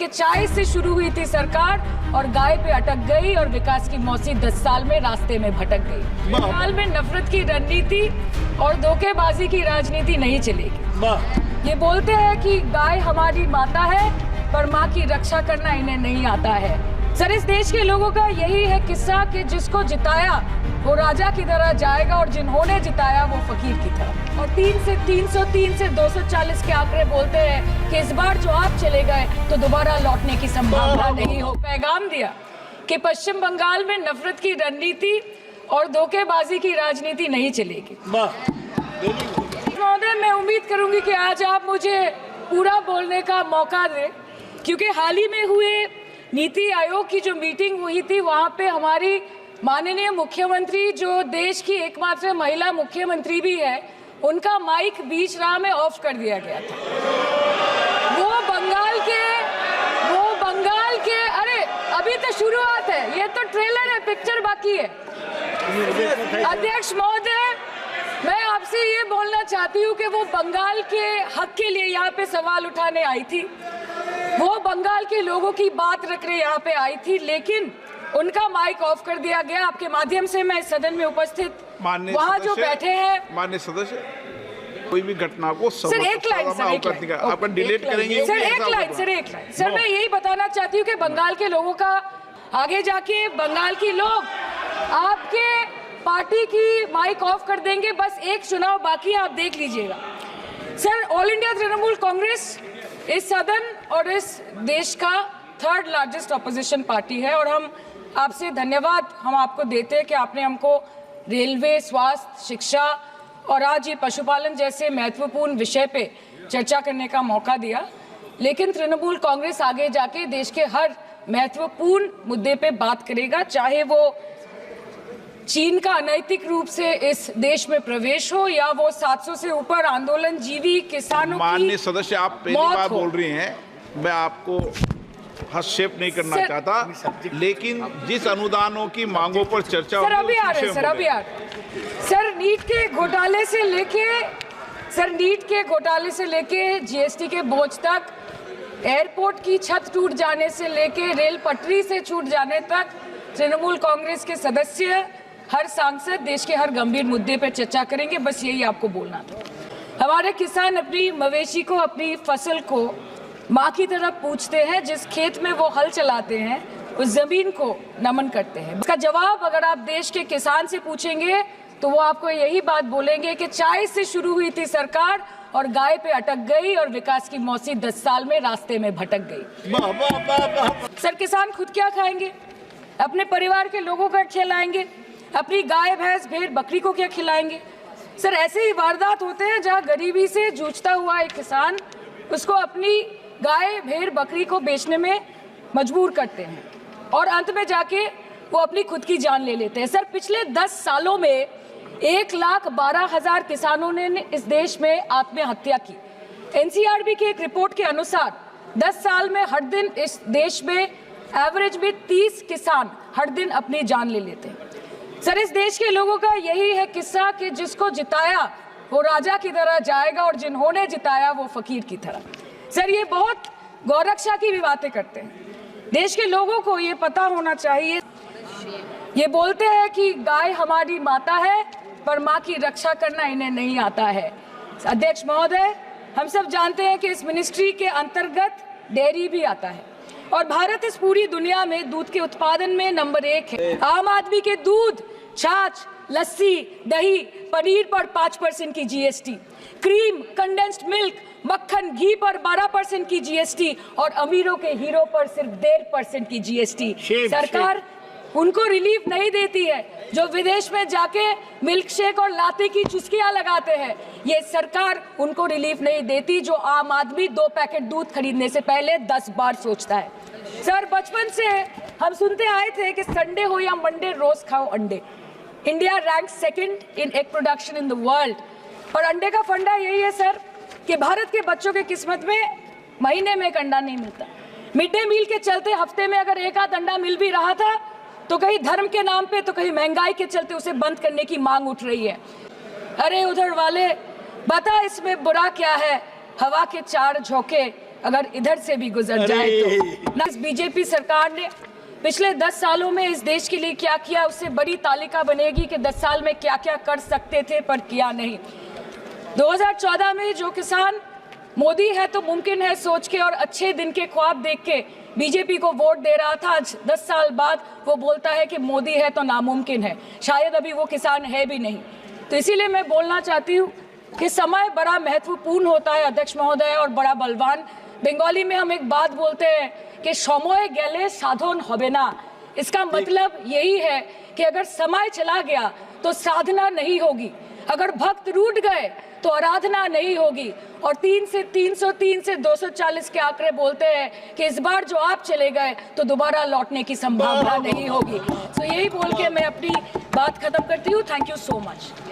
कि चाय से शुरू हुई थी सरकार और गाय पे अटक गई और विकास की मौसी 10 साल में रास्ते में भटक गई। बंगाल में नफरत की रणनीति और धोखेबाजी की राजनीति नहीं चलेगी। ये बोलते हैं कि गाय हमारी माता है पर माँ की रक्षा करना इन्हें नहीं आता है। सर, इस देश के लोगों का यही है किस्सा कि जिसको जिताया वो राजा की तरह जाएगा और जिन्होंने जिताया वो फकीर की तरह। और 3 से 303 से 240 के आंकड़े बोलते हैं कि इस बार जो आप चले गए तो दोबारा लौटने की संभावना नहीं हो। पैगाम दिया कि पश्चिम बंगाल में नफरत की रणनीति और धोखेबाजी की राजनीति नहीं चलेगी। महोदय, मैं उम्मीद करूंगी कि आज आप मुझे पूरा बोलने का मौका दें, क्योंकि हाल ही में हुए नीति आयोग की जो मीटिंग हुई थी वहां पे हमारी माननीय मुख्यमंत्री, जो देश की एकमात्र महिला मुख्यमंत्री भी है, उनका माइक बीच राह में ऑफ कर दिया गया था। वो बंगाल के अरे अभी तो शुरुआत है, ये तो ट्रेलर है, पिक्चर बाकी है। अध्यक्ष महोदय, मैं आपसे ये बोलना चाहती हूँ कि वो बंगाल के हक के लिए यहाँ पे सवाल उठाने आई थी, वो बंगाल के लोगों की बात रखने यहाँ पे आई थी, लेकिन उनका माइक ऑफ कर दिया गया। आपके माध्यम से मैं इस सदन में उपस्थित वहाँ जो बैठे हैं माननीय सदस्य, कोई भी घटना को सर एक लाइन आपका डिलीट करेंगे सर, एक लाइन सर, मैं यही बताना चाहती हूँ कि बंगाल के लोगों का आगे जाके बंगाल के लोग आपके पार्टी की माइक ऑफ कर देंगे। बस एक चुनाव बाकी है, आप देख लीजिएगा। Sir, all India Trinamool Congress इस सदन और इस देश का 3rd लार्जेस्ट ऑपोजिशन पार्टी है और हम आपसे धन्यवाद हम आपको देते हैं कि आपने हमको रेलवे, स्वास्थ्य, शिक्षा और आज ये पशुपालन जैसे महत्वपूर्ण विषय पे चर्चा करने का मौका दिया। लेकिन तृणमूल कांग्रेस आगे जाके देश के हर महत्वपूर्ण मुद्दे पे बात करेगा, चाहे वो चीन का अनैतिक रूप से इस देश में प्रवेश हो या वो 700 से ऊपर आंदोलन जीवी किसानों की माननीय सदस्य, आप पहली बार बोल रही हैं, मैं आपको हस्तक्षेप नहीं करना चाहता, लेकिन जिस अनुदानों की मांगों पर चर्चा सर अभी आ रहे सर, नीट के घोटाले से लेके जीएसटी के बोझ तक, एयरपोर्ट की छत टूट जाने से लेके रेल पटरी से छूट जाने तक तृणमूल कांग्रेस के सदस्य, हर सांसद देश के हर गंभीर मुद्दे पर चर्चा करेंगे। बस यही आपको बोलना था। हमारे किसान अपनी मवेशी को, अपनी फसल को माँ की तरह पूछते हैं। जिस खेत में वो हल चलाते हैं उस जमीन को नमन करते हैं। इसका जवाब अगर आप देश के किसान से पूछेंगे तो वो आपको यही बात बोलेंगे कि चाय से शुरू हुई थी सरकार और गाय पे अटक गई और विकास की मौसी 10 साल में रास्ते में भटक गई। सर, किसान खुद क्या खाएंगे? अपने परिवार के लोगों का खिलाएंगे? अपनी गाय, भैंस, भेड़, बकरी को क्या खिलाएंगे? सर, ऐसे ही वारदात होते हैं जहां गरीबी से जूझता हुआ एक किसान उसको अपनी गाय, भेड़, बकरी को बेचने में मजबूर करते हैं और अंत में जाके वो अपनी खुद की जान ले लेते हैं। सर, पिछले 10 सालों में 1,12,000 किसानों ने इस देश में आत्महत्या की। एनसीआरबी की एक रिपोर्ट के अनुसार 10 साल में हर दिन इस देश में एवरेज में 30 किसान हर दिन अपनी जान ले लेते हैं। सर, इस देश के लोगों का यही है किस्सा कि जिसको जिताया वो राजा की तरह जाएगा और जिन्होंने जिताया वो फकीर की तरह। सर, ये बहुत गौरक्षा की भी बातें करते हैं। देश के लोगों को ये पता होना चाहिए, ये बोलते हैं कि गाय हमारी माता है पर माँ की रक्षा करना इन्हें नहीं आता है। अध्यक्ष महोदय, हम सब जानते हैं कि इस मिनिस्ट्री के अंतर्गत डेयरी भी आता है और भारत इस पूरी दुनिया में दूध के उत्पादन में नंबर 1 है। आम आदमी के दूध, छाछ, लस्सी, दही, पनीर पर 5% की जीएसटी, क्रीम, कंडेंस्ड मिल्क, मक्खन, घी पर 12% की जीएसटी और अमीरों के हीरो पर सिर्फ 1.5% की जीएसटी। सरकार उनको रिलीफ नहीं देती है जो विदेश में जाके मिल्क शेक और लाते की चुस्कियां लगाते हैं। ये सरकार उनको रिलीफ नहीं देती जो आम आदमी 2 पैकेट दूध खरीदने से पहले 10 बार सोचता है। सर, बचपन से हम सुनते आए थे कि संडे हो या मंडे रोज खाओ अंडे। India rank 2nd in egg production in the world और अंडे का फंडा यही है सर कि भारत के बच्चों के किस्मत में महीने में एक अंडा नहीं मिलता। मिड डे मील के चलते हफ्ते में अगर एक आध अंडा मिल भी रहा था तो कहीं धर्म के नाम पे तो कहीं महंगाई के चलते उसे बंद करने की मांग उठ रही है। अरे उधर वाले, बता इसमें बुरा क्या है? हवा के 4 झोंके अगर इधर से भी गुजर जाए तो। ना इस बीजेपी सरकार ने पिछले 10 सालों में इस देश के लिए क्या किया, उससे बड़ी तालिका बनेगी कि 10 साल में क्या क्या कर सकते थे पर किया नहीं। 2014 में जो किसान मोदी है तो मुमकिन है सोच के और अच्छे दिन के ख्वाब देख के बीजेपी को वोट दे रहा था, आज 10 साल बाद वो बोलता है कि मोदी है तो नामुमकिन है। शायद अभी वो किसान है भी नहीं। तो इसीलिए मैं बोलना चाहती हूँ कि समय बड़ा महत्वपूर्ण होता है अध्यक्ष महोदय और बड़ा बलवान। बंगाली में हम एक बात बोलते हैं कि समय गेले साधन होबे ना। इसका मतलब यही है कि अगर समय चला गया तो साधना नहीं होगी, अगर भक्त रूठ गए तो आराधना नहीं होगी। और 3 से 303 से 240 के आंकड़े बोलते हैं कि इस बार जो आप चले गए तो दोबारा लौटने की संभावना नहीं होगी। तो यही बोल के मैं अपनी बात खत्म करती हूँ। Thank you so much.